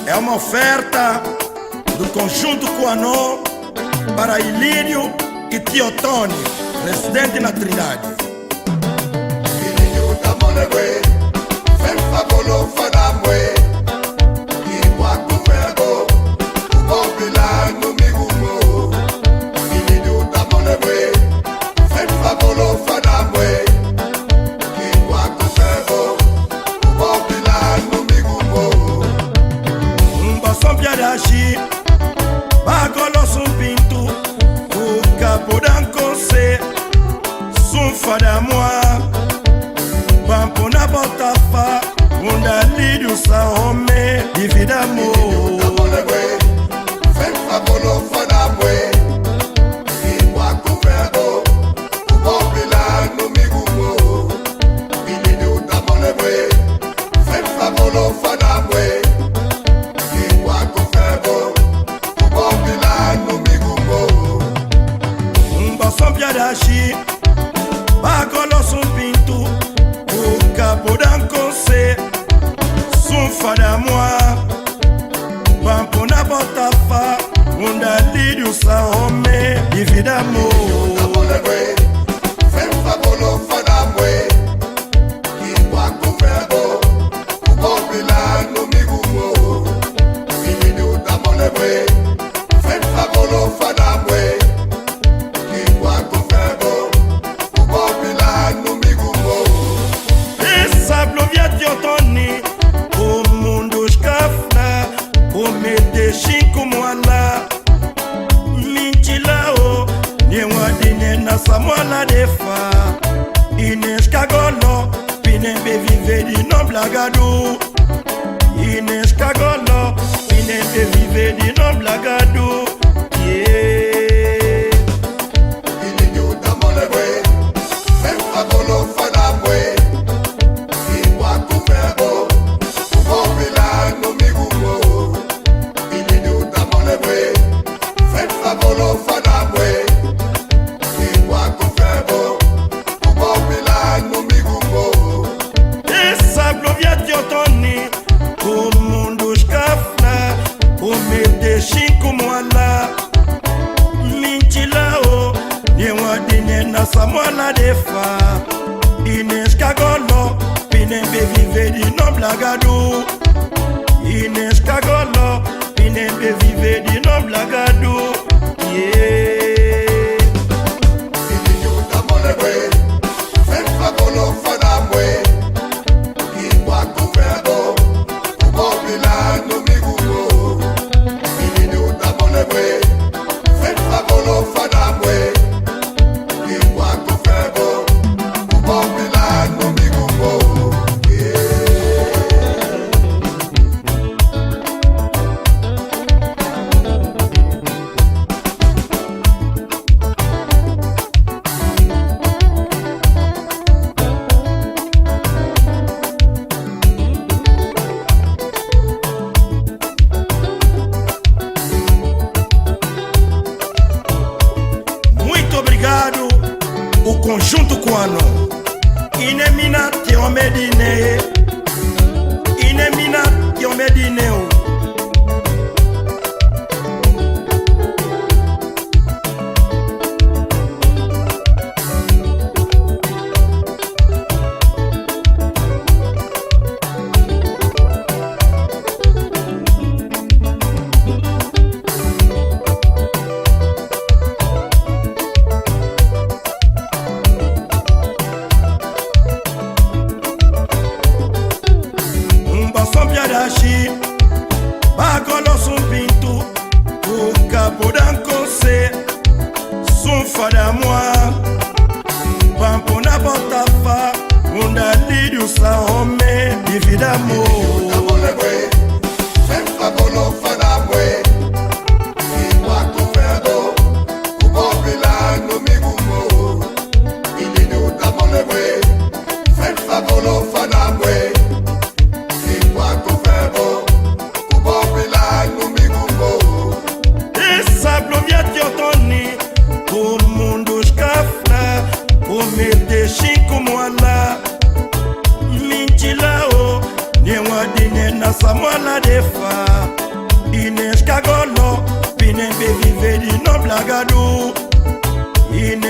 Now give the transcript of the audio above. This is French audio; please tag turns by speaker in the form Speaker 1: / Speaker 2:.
Speaker 1: é uma oferta do Conjunto Kuano para Ilírio e Teotônio, residente na Trindade. Bagolo sun pintu, o capo d'anconce, sun fada moi, bampo na botafa, unda lidu sa home, dividamo. Bagolo sun pintu, o capo d'anconce, sun fada moi, bampo na botafa, unda lidu sa home, dividamo. Samuela defa Ines Kagolo Pinembe vive di non blagadu Ines Kagolo Pinembe vive di non blagadu Yeah Inidio damolewe Fempa bolo fadabwe Iwa kufego Ubobila no migumo Inidio damolewe Fempa bolo fadabwe Samuela defa Ines Kagolo Pinembe vive di non blagadu Ines Kagolo Pinembe vive di non blagadu Yeah Inidio damolewe Fempa bolo fadabwe Iwa kufego Ubobila no migumo Inidio damolewe Fempa bolo fadabwe O Conjunto Kuano Inemina Teomedine Inemina Teomedine Bagolo sun pintu, o capo d'anconce, sun fada moi, bampo na botafa, unda lidu sa home, dividamo. Fempa bolo fadabwe, iwa kufego, ubobila no migumo, ilidu damolewe, fempa bolo fadabwe. Samuela defa Ines Kagolo, Pinembe Vivedi no Blagadu. Ines